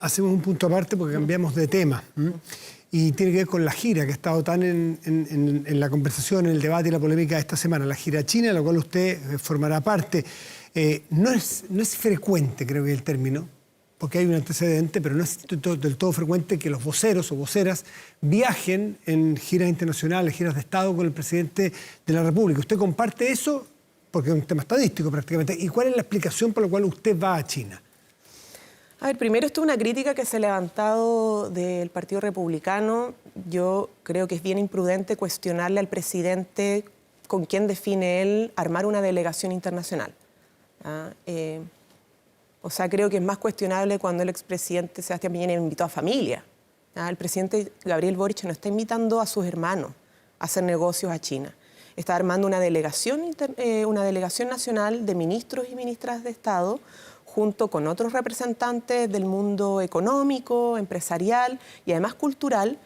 Hacemos un punto aparte porque cambiamos de tema. Y tiene que ver con la gira que ha estado tan en la conversación, en el debate y la polémica de esta semana. La gira china, de la cual usted formará parte. No es frecuente, creo que es el término, porque hay un antecedente, pero no es del todo frecuente que los voceros o voceras viajen en giras internacionales, giras de Estado con el presidente de la República. ¿Usted comparte eso? Porque es un tema estadístico prácticamente. ¿Y cuál es la explicación por la cual usted va a China? A ver, primero esto es una crítica que se ha levantado del Partido Republicano. Yo creo que es bien imprudente cuestionarle al presidente con quién define él armar una delegación internacional. O sea, creo que es más cuestionable cuando el expresidente Sebastián Piñera invitó a familia. El presidente Gabriel Boric no está invitando a sus hermanos a hacer negocios a China. Está armando una delegación nacional de ministros y ministras de Estado junto con otros representantes del mundo económico, empresarial y además cultural,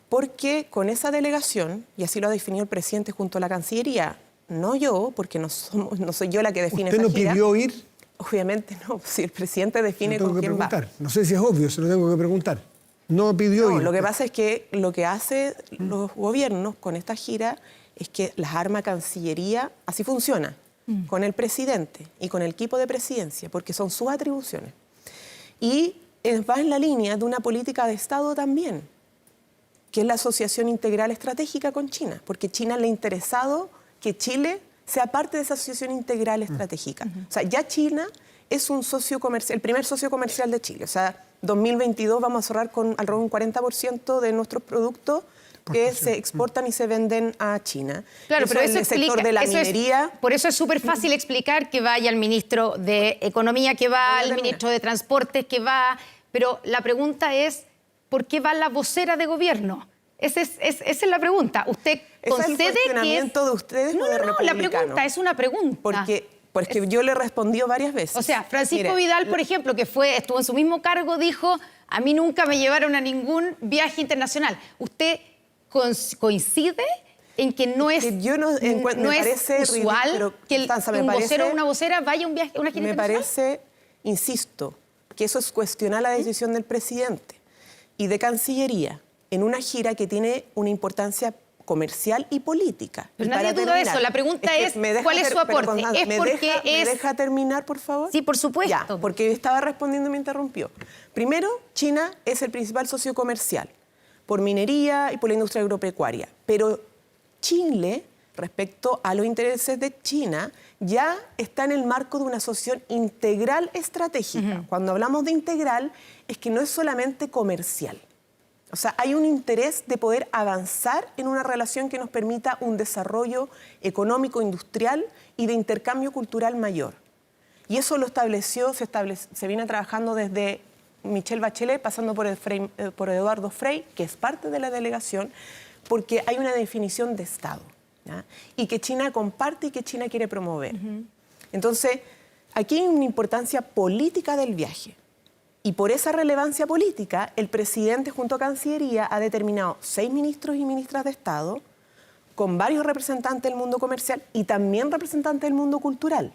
porque con esa delegación, y así lo ha definido el presidente junto a la Cancillería, no yo, porque no soy yo la que define esa gira. ¿Usted no pidió ir? Obviamente no, si el presidente define con quién va. No sé si es obvio, se lo tengo que preguntar. No pidió ir. Lo que pasa es que lo que hacen los gobiernos con esta gira es que las arma Cancillería, así funciona, con el presidente y con el equipo de presidencia, porque son sus atribuciones. Y va en la línea de una política de Estado también, que es la asociación integral estratégica con China, porque China le ha interesado que Chile sea parte de esa asociación integral estratégica. O sea, ya China es un socio comercial, el primer socio comercial de Chile. O sea, 2022 vamos a cerrar con alrededor de un 40% de nuestros productos que se exportan y se venden a China. Claro, eso pero es eso el sector de la minería. Por eso es súper fácil explicar que vaya el ministro de Economía, que va el ministro de Transportes, que va... Pero la pregunta es, ¿por qué va la vocera de gobierno? Esa es la pregunta. ¿Usted concede ¿Es el cuestionamiento de ustedes o de republicanos? La pregunta es una pregunta. Porque yo le he respondido varias veces. O sea, Francisco Vidal, por ejemplo, que estuvo en su mismo cargo, dijo, a mí nunca me llevaron a ningún viaje internacional. ¿Usted coincide en que no es, no es usual que un vocero o una vocera vaya a una gira internacional? Me parece, insisto, que eso es cuestionar la decisión del presidente y de Cancillería en una gira que tiene una importancia comercial y política. Pero nadie duda de eso. La pregunta es ¿cuál es su aporte? ¿Me deja terminar, por favor? Sí, por supuesto. Ya, porque estaba respondiendo y me interrumpió. Primero, China es el principal socio comercial por minería y por la industria agropecuaria. Pero Chile, respecto a los intereses de China, ya está en el marco de una asociación integral estratégica. Cuando hablamos de integral, es que no es solamente comercial. O sea, hay un interés de poder avanzar en una relación que nos permita un desarrollo económico, industrial y de intercambio cultural mayor. Y eso lo se viene trabajando desde Michelle Bachelet, pasando por Eduardo Frei, que es parte de la delegación, porque hay una definición de Estado, ¿ya? Y que China comparte y que China quiere promover. Entonces, aquí hay una importancia política del viaje. Y por esa relevancia política, el presidente junto a Cancillería ha determinado 6 ministros y ministras de Estado con varios representantes del mundo comercial y también representantes del mundo cultural.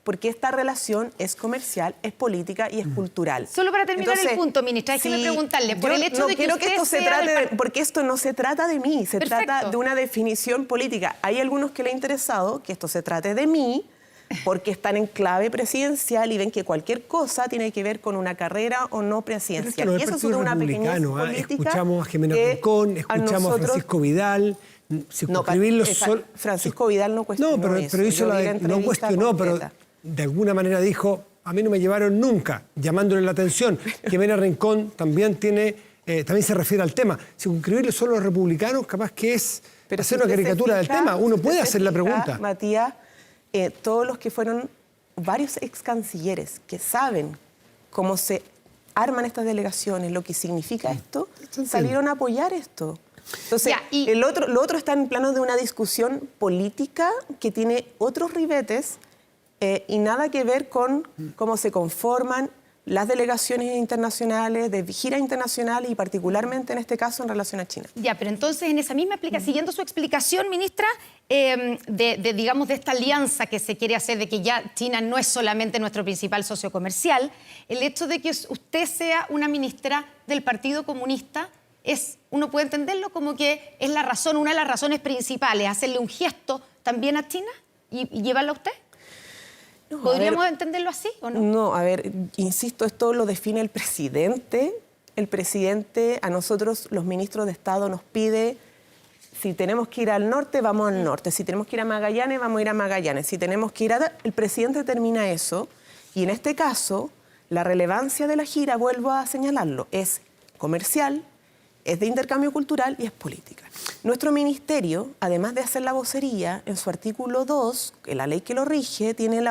Porque esta relación es comercial, es política y es cultural. Solo para terminar el punto, ministra, déjeme preguntarle, por el hecho de que usted esto se trate porque esto no se trata de mí, se trata de una definición política. Hay algunos que le ha interesado que esto se trate de mí, porque están en clave presidencial y ven que cualquier cosa tiene que ver con una carrera o no presidencial. Y eso es una pequeña política. Escuchamos a Jimena Rincón, escuchamos a Francisco Vidal. Francisco Vidal no cuestionó pero hizo no cuestionó, pero de alguna manera dijo, a mí no me llevaron nunca, llamándole la atención. Jimena Rincón también se refiere al tema. Circunscribirle solo a los republicanos, capaz que es hacer una caricatura del tema. Uno puede hacer la pregunta. Matías, todos los que fueron varios ex cancilleres que saben cómo se arman estas delegaciones, lo que significa esto, salieron a apoyar esto. Entonces, lo otro está en plano de una discusión política que tiene otros ribetes y nada que ver con cómo se conforman las delegaciones internacionales, de giras internacionales y particularmente en este caso en relación a China. Ya, pero entonces en esa misma explicación, siguiendo su explicación, ministra, digamos de esta alianza que se quiere hacer, de que ya China no es solamente nuestro principal socio comercial, el hecho de que usted sea una ministra del Partido Comunista, uno puede entenderlo como que es la razón, una de las razones principales, hacerle un gesto también a China y llevarlo a usted. No, ¿podríamos entenderlo así o no? No, a ver, insisto, esto lo define el presidente. El presidente a nosotros, los ministros de Estado, nos pide, si tenemos que ir al norte, vamos al norte. Si tenemos que ir a Magallanes, vamos a ir a Magallanes. Si tenemos que ir a... El presidente determina eso. Y en este caso, la relevancia de la gira, vuelvo a señalarlo, es comercial, es de intercambio cultural y es política. Nuestro ministerio, además de hacer la vocería, en su artículo 2, en la ley que lo rige, tiene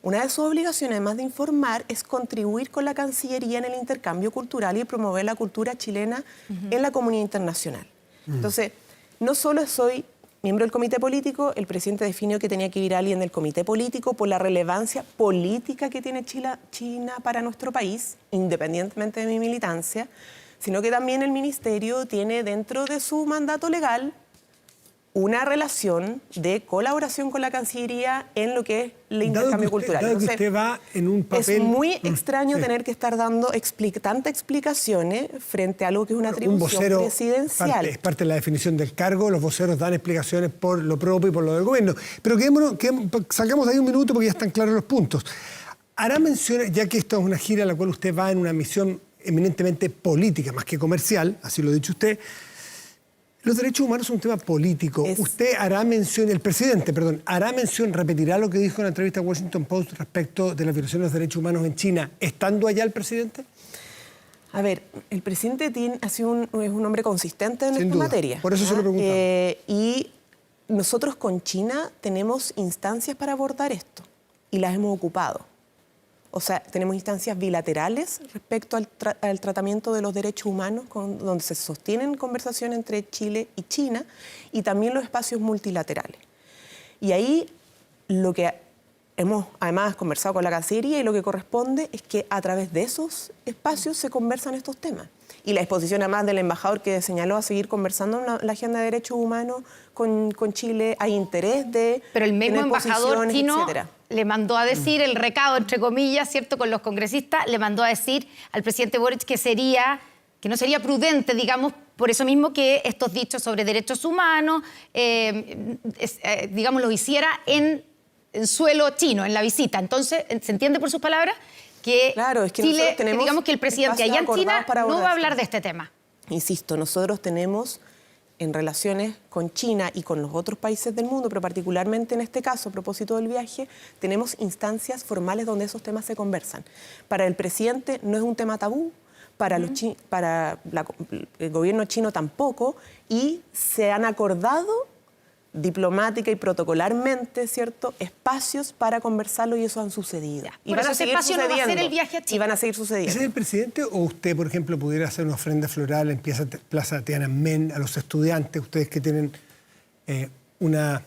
una de sus obligaciones, además de informar, es contribuir con la Cancillería en el intercambio cultural y promover la cultura chilena en la comunidad internacional. Entonces, no solo soy miembro del comité político, el presidente definió que tenía que ir alguien del comité político por la relevancia política que tiene China para nuestro país, independientemente de mi militancia, sino que también el ministerio tiene dentro de su mandato legal una relación de colaboración con la Cancillería en lo que es el intercambio cultural. Dado que usted va en un papel... Es muy extraño tener que estar dando tantas explicaciones frente a algo que es una atribución presidencial. Es parte de la definición del cargo, los voceros dan explicaciones por lo propio y por lo del gobierno. Pero sacamos de ahí un minuto porque ya están claros los puntos. Hará mención, ya que esto es una gira a la cual usted va en una misión eminentemente política, más que comercial, así lo ha dicho usted. Los derechos humanos son un tema político. Usted hará mención, el presidente, perdón, hará mención, repetirá lo que dijo en la entrevista a Washington Post respecto de la violación de los derechos humanos en China, estando allá el presidente. A ver, el presidente es un hombre consistente en esta materia. Por eso se lo preguntaba. Y nosotros con China tenemos instancias para abordar esto y las hemos ocupado. O sea, tenemos instancias bilaterales respecto al tratamiento de los derechos humanos, donde se sostienen conversaciones entre Chile y China, y también los espacios multilaterales. Y ahí lo que hemos además conversado con la Cancillería y lo que corresponde es que a través de esos espacios se conversan estos temas. Y la exposición además del embajador que señaló a seguir conversando en la agenda de derechos humanos con Chile, hay interés de... Pero el mismo embajador chino etcétera. Le mandó a decir el recado, entre comillas, ¿cierto?, con los congresistas, le mandó a decir al presidente Boric que no sería prudente, digamos, por eso mismo que estos dichos sobre derechos humanos, digamos, los hiciera en suelo chino, en la visita. Entonces, ¿se entiende por sus palabras? Que claro, es que Chile, digamos que el presidente allá en China no va a hablar de este tema. Insisto, nosotros tenemos en relaciones con China y con los otros países del mundo, pero particularmente en este caso, a propósito del viaje, tenemos instancias formales donde esos temas se conversan. Para el presidente no es un tema tabú, para el gobierno chino tampoco, y se han acordado diplomática y protocolarmente, ¿cierto?, espacios para conversarlo y eso han sucedido. Y van a seguir sucediendo. No va a ser el viaje a China. Y van a seguir sucediendo. ¿Es el presidente o usted, por ejemplo, pudiera hacer una ofrenda floral en Plaza Tiananmen a los estudiantes, ustedes que tienen a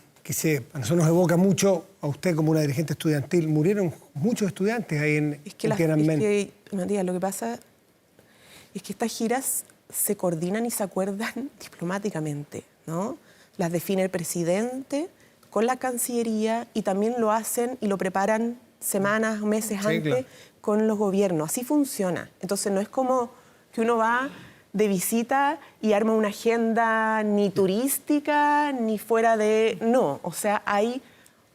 nosotros nos evoca mucho a usted como una dirigente estudiantil? Murieron muchos estudiantes ahí en Tiananmen. Matías, lo que pasa es que estas giras se coordinan y se acuerdan diplomáticamente, ¿no? Las define el presidente con la Cancillería y también lo hacen y lo preparan semanas, meses antes con los gobiernos. Así funciona. Entonces no es como que uno va de visita y arma una agenda ni turística ni fuera de... No, o sea, hay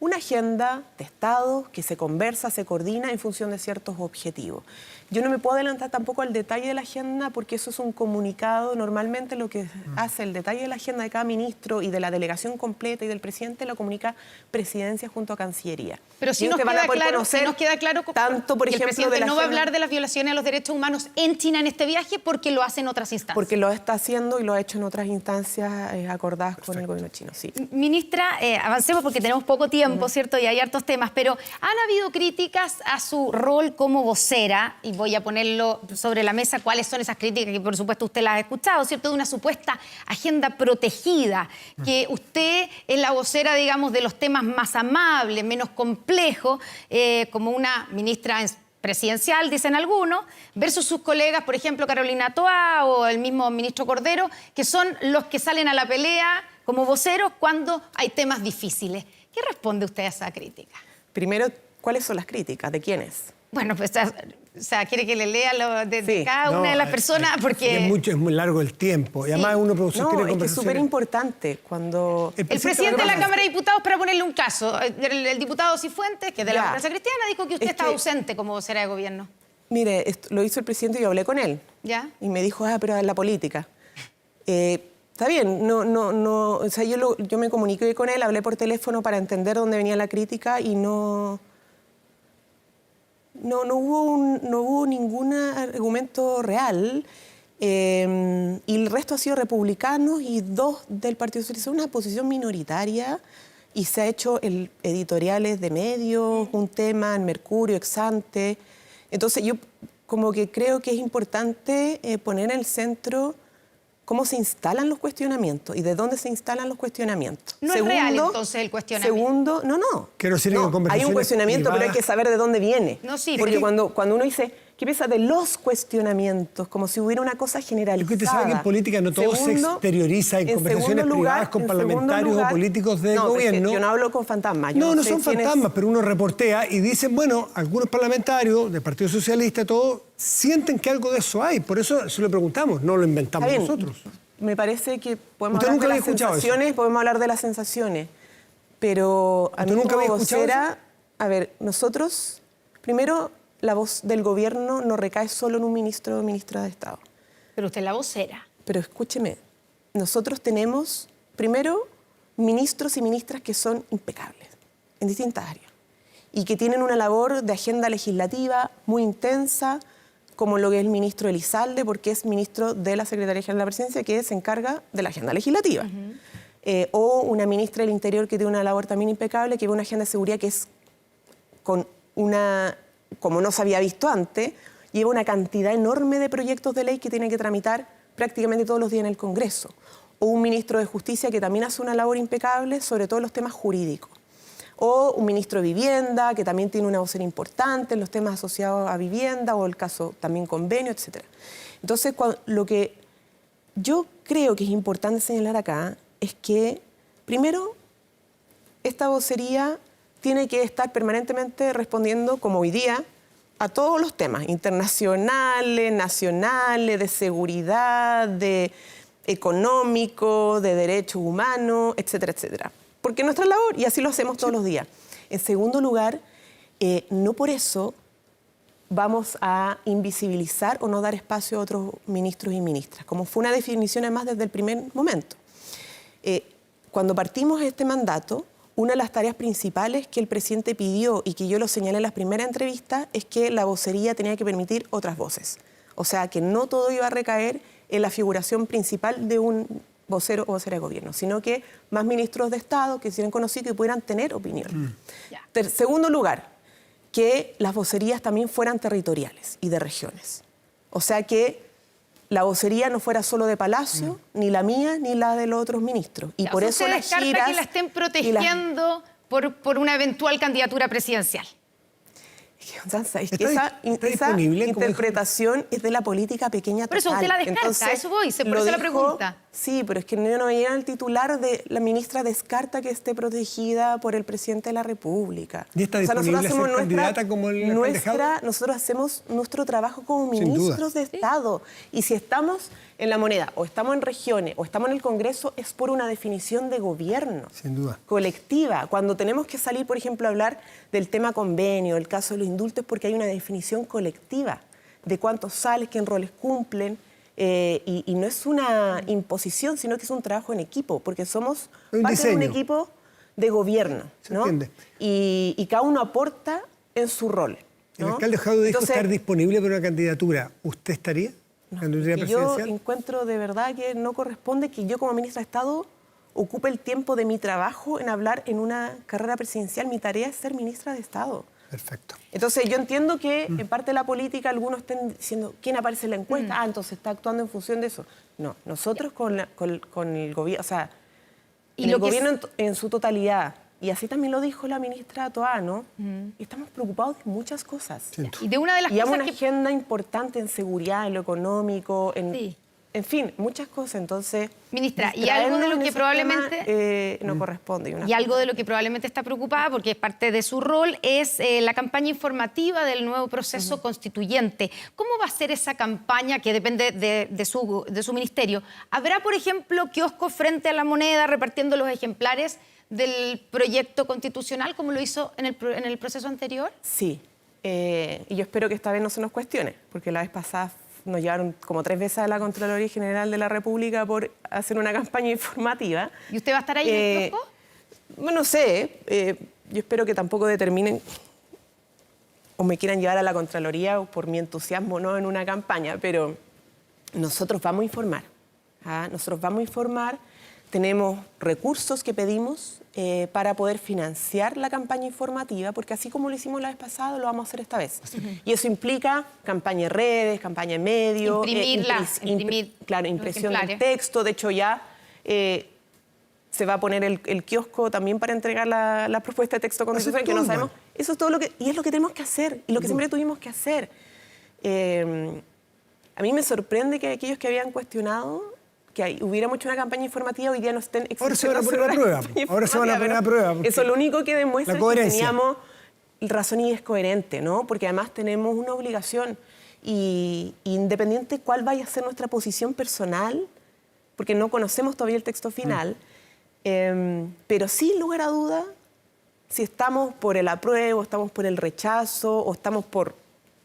una agenda de Estado que se conversa, se coordina en función de ciertos objetivos. Yo no me puedo adelantar tampoco al detalle de la agenda porque eso es un comunicado. Normalmente lo que hace el detalle de la agenda de cada ministro y de la delegación completa y del presidente lo comunica Presidencia junto a Cancillería. Pero si nos queda claro tanto, por ejemplo, el presidente no va a hablar de las violaciones a los derechos humanos en China en este viaje porque lo hace en otras instancias. Porque lo está haciendo y lo ha hecho en otras instancias acordadas con el gobierno chino, sí. Ministra, avancemos porque tenemos poco tiempo, ¿cierto? Y hay hartos temas, pero han habido críticas a su rol como vocera, y voy a ponerlo sobre la mesa cuáles son esas críticas que por supuesto usted las ha escuchado, ¿cierto? De una supuesta agenda protegida, que usted es la vocera, digamos, de los temas más amables, menos complejos, como una ministra presidencial, dicen algunos, versus sus colegas, por ejemplo, Carolina Toá o el mismo ministro Cordero, que son los que salen a la pelea como voceros cuando hay temas difíciles. ¿Qué responde usted a esa crítica? Primero, ¿cuáles son las críticas? ¿De quiénes? Bueno, pues, o sea, quiere que le lea lo de cada una de las personas porque... Es muy largo el tiempo. Y además uno tiene conversaciones... es súper importante cuando... El presidente de la Cámara de Diputados, para ponerle un caso, el diputado Cifuentes, que es de la Democracia Cristiana, dijo que usted estaba ausente como vocera de gobierno. Mire, lo hizo el presidente y yo hablé con él. ¿Ya? Y me dijo, pero es la política. Está bien, o sea, yo me comuniqué con él, hablé por teléfono para entender dónde venía la crítica y no hubo ningún argumento real. Y el resto ha sido republicanos y 2 del Partido Socialista. Es una posición minoritaria y se ha hecho editoriales de medios, un tema en Mercurio, Exante. Entonces yo como que creo que es importante poner en el centro cómo se instalan los cuestionamientos y de dónde se instalan los cuestionamientos. No es real, entonces, el cuestionamiento. Segundo, no. Hay un cuestionamiento, privadas. Pero hay que saber de dónde viene. No, sí, porque cuando uno dice, ¿qué piensa de los cuestionamientos? Como si hubiera una cosa generalizada. Es que usted sabe que en política no todo se exterioriza en conversaciones privadas con parlamentarios o políticos de gobierno. Yo no hablo con fantasmas. No son fantasmas, pero uno reportea y dicen, bueno, algunos parlamentarios del Partido Socialista, todos, sienten que algo de eso hay. Por eso se lo preguntamos, no lo inventamos nosotros. Me parece que podemos hablar de las sensaciones, podemos hablar de las sensaciones, pero a mí como vocera, a ver, nosotros, primero, la voz del gobierno no recae solo en un ministro o ministra de Estado. Pero usted es la vocera. Pero escúcheme, nosotros tenemos, primero, ministros y ministras que son impecables en distintas áreas y que tienen una labor de agenda legislativa muy intensa, como lo que es el ministro Elizalde, porque es ministro de la Secretaría General de la Presidencia, que se encarga de la agenda legislativa. O una ministra del Interior que tiene una labor también impecable, que ve una agenda de seguridad que es con una, como no se había visto antes, lleva una cantidad enorme de proyectos de ley que tiene que tramitar prácticamente todos los días en el Congreso. O un ministro de Justicia que también hace una labor impecable, sobre todo en los temas jurídicos. O un ministro de Vivienda, que también tiene una vocera importante en los temas asociados a vivienda, o el caso también convenio, etc. Entonces, lo que yo creo que es importante señalar acá es que, primero, esta vocería tiene que estar permanentemente respondiendo, como hoy día, a todos los temas internacionales, nacionales, de seguridad, de económico, de derechos humanos, etcétera, etcétera. Porque es nuestra labor y así lo hacemos todos los días. En segundo lugar, no por eso vamos a invisibilizar o no dar espacio a otros ministros y ministras, como fue una definición además desde el primer momento. Cuando partimos este mandato, una de las tareas principales que el presidente pidió y que yo lo señalé en las primeras entrevistas es que la vocería tenía que permitir otras voces. O sea, que no todo iba a recaer en la figuración principal de un vocero o vocera de gobierno, sino que más ministros de Estado que se hicieran conocidos y que pudieran tener opinión. Segundo lugar, que las vocerías también fueran territoriales y de regiones. O sea, que la vocería no fuera solo de Palacio, ni la mía, ni la de los otros ministros. Y por eso las giras... descarta que la estén protegiendo por una eventual candidatura presidencial. Constanza, es que esa interpretación es de la política pequeña total. Por eso usted la descarta, entonces, eso voy, por eso la pregunta. Sí, pero es que no me llega el titular de la ministra descarta que esté protegida por el presidente de la República. ¿Y está disponible ser candidata como el nosotros hacemos nuestro trabajo como ministros de Estado. Y si estamos en la moneda, o estamos en regiones, o estamos en el Congreso, es por una definición de gobierno. Sin duda. Colectiva. Cuando tenemos que salir, por ejemplo, a hablar del tema convenio, el caso de los indultos, porque hay una definición colectiva de cuántos salen, qué roles cumplen, y no es una imposición, sino que es un trabajo en equipo, porque somos parte de un equipo de gobierno, ¿no? Y cada uno aporta en su rol, ¿no? El alcalde Jadue dijo estar disponible para una candidatura. ¿Usted estaría? Yo encuentro de verdad que no corresponde que yo como ministra de Estado ocupe el tiempo de mi trabajo en hablar en una carrera presidencial. Mi tarea es ser ministra de Estado. Perfecto. Entonces yo entiendo que en parte de la política algunos estén diciendo ¿quién aparece en la encuesta? Entonces está actuando en función de eso. No, nosotros con el gobierno, o sea, el gobierno en su totalidad, y así también lo dijo la ministra Toá, ¿no? Estamos preocupados de muchas cosas. Y de una de las y hay cosas una agenda importante en seguridad, en lo económico, en fin, muchas cosas. Entonces, ministra, y algo de lo que probablemente no corresponde. Y algo de lo que probablemente está preocupada, porque es parte de su rol, es la campaña informativa del nuevo proceso constituyente. ¿Cómo va a ser esa campaña que depende de su ministerio? ¿Habrá, por ejemplo, kioscos frente a la Moneda repartiendo los ejemplares del proyecto constitucional como lo hizo en el proceso anterior? Sí, y yo espero que esta vez no se nos cuestione, porque la vez pasada nos llevaron como 3 veces a la Contraloría General de la República por hacer una campaña informativa. ¿Y usted va a estar ahí en el kiosco? Bueno, no sé, yo espero que tampoco determinen o me quieran llevar a la Contraloría por mi entusiasmo no en una campaña, pero nosotros vamos a informar. Nosotros vamos a informar, tenemos recursos que pedimos para poder financiar la campaña informativa, porque así como lo hicimos la vez pasada, lo vamos a hacer esta vez. Y eso implica campaña en redes, campaña en medios, impresión del texto. De hecho, ya se va a poner el kiosco también para entregar la propuesta de texto constitucional, que no sabemos. Eso es todo lo que... Y es lo que tenemos que hacer, y lo que siempre tuvimos que hacer. A mí me sorprende que aquellos que habían cuestionado que hubiéramos hecho una campaña informativa, hoy día no estén exigiendo. Ahora se van a poner a prueba. Ahora se van a poner a prueba. Eso lo único que demuestra es que teníamos razón y es coherente, ¿no? Porque además tenemos una obligación y independiente cuál vaya a ser nuestra posición personal, porque no conocemos todavía el texto final, pero sin lugar a duda, si estamos por el apruebo, estamos por el rechazo o estamos por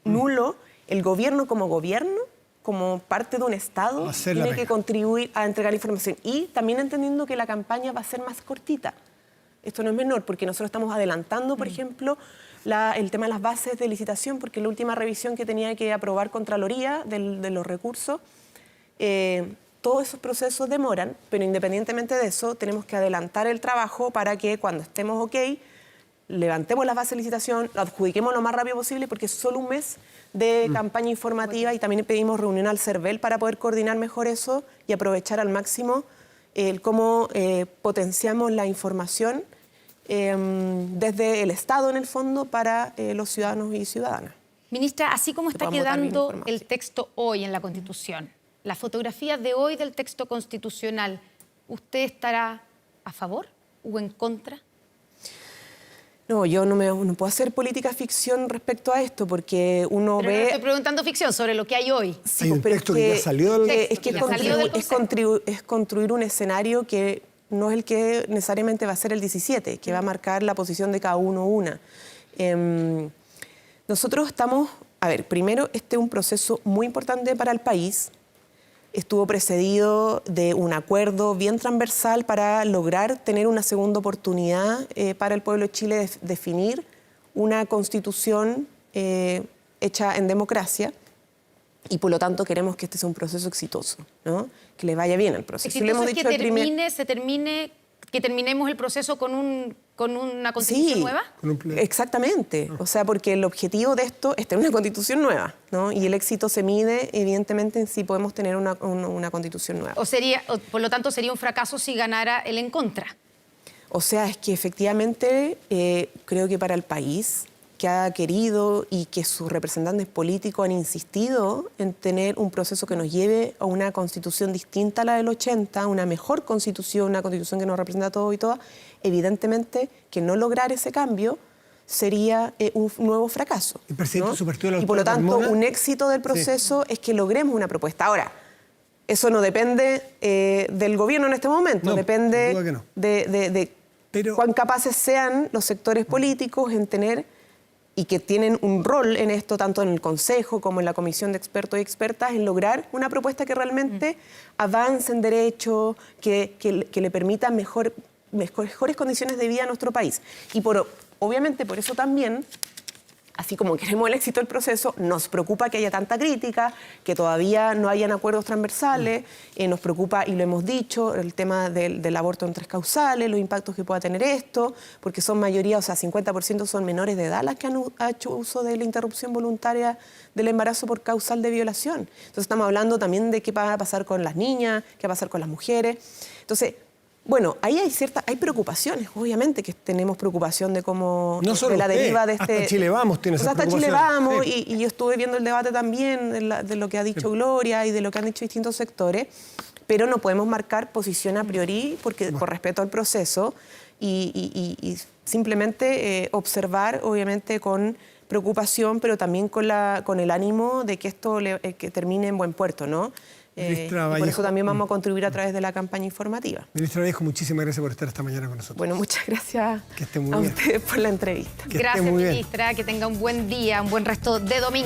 nulo, el gobierno como parte de un Estado, tiene que contribuir a entregar información. Y también entendiendo que la campaña va a ser más cortita. Esto no es menor, porque nosotros estamos adelantando, por ejemplo, el tema de las bases de licitación, porque la última revisión que tenía que aprobar Contraloría de los recursos, todos esos procesos demoran, pero independientemente de eso, tenemos que adelantar el trabajo para que cuando estemos ok, levantemos las bases de licitación, lo adjudiquemos lo más rápido posible, porque es solo un mes de campaña informativa y también pedimos reunión al CERVEL para poder coordinar mejor eso y aprovechar al máximo cómo potenciamos la información desde el Estado, en el fondo, para los ciudadanos y ciudadanas. Ministra, así como está quedando el texto hoy en la Constitución, la fotografía de hoy del texto constitucional, ¿usted estará a favor o en contra? No, yo no puedo hacer política ficción respecto a esto, porque uno pero ve... No estoy preguntando ficción, sobre lo que hay hoy. Sí, hay un texto que ya salió del... Es construir un escenario que no es el que necesariamente va a ser el 17, que va a marcar la posición de cada uno una. Nosotros estamos... A ver, primero, este es un proceso muy importante para el país. Estuvo precedido de un acuerdo bien transversal para lograr tener una segunda oportunidad para el pueblo de Chile de definir una constitución hecha en democracia y por lo tanto queremos que este sea un proceso exitoso, ¿no? Que le vaya bien al proceso. Exitoso es que terminemos el proceso con una constitución nueva. Exactamente. O sea, porque el objetivo de esto es tener una constitución nueva, ¿no? Y el éxito se mide, evidentemente, en si podemos tener una constitución nueva. Por lo tanto, sería un fracaso si ganara el en contra. O sea, es que efectivamente creo que para el país que ha querido y que sus representantes políticos han insistido en tener un proceso que nos lleve a una constitución distinta a la del 80, una mejor constitución, una constitución que nos representa a todos y todas, evidentemente que no lograr ese cambio sería un nuevo fracaso. El presidente, ¿no? Su partido, y por lo tanto, un éxito del proceso es que logremos una propuesta. Ahora, eso no depende del gobierno en este momento, depende de cuán capaces sean los sectores políticos en tener y que tienen un rol en esto, tanto en el Consejo como en la Comisión de Expertos y Expertas, en lograr una propuesta que realmente avance en derecho, que le permita mejores condiciones de vida a nuestro país. Y obviamente por eso también, así como queremos el éxito del proceso, nos preocupa que haya tanta crítica, que todavía no hayan acuerdos transversales, nos preocupa, y lo hemos dicho, el tema del aborto en 3 causales, los impactos que pueda tener esto, porque son mayoría, o sea, 50% son menores de edad las que han hecho uso de la interrupción voluntaria del embarazo por causal de violación. Entonces estamos hablando también de qué va a pasar con las niñas, qué va a pasar con las mujeres. Entonces, Bueno, ahí hay preocupaciones, obviamente, que tenemos preocupación de cómo... No solo de la usted, deriva de este... hasta Chile Vamos tiene esas Hasta Chile Vamos, sí. y yo estuve viendo el debate también de lo que ha dicho Gloria y de lo que han dicho distintos sectores, pero no podemos marcar posición a priori porque por respeto al proceso y simplemente observar, obviamente, con preocupación, pero también con el ánimo de que esto que termine en buen puerto, ¿no? Y por eso también vamos a contribuir a través de la campaña informativa. Ministra Vallejo, muchísimas gracias por estar esta mañana con nosotros. Bueno, muchas gracias que esté muy a bien. ustedes por la entrevista. Gracias, ministra. Que tenga un buen día, un buen resto de domingo.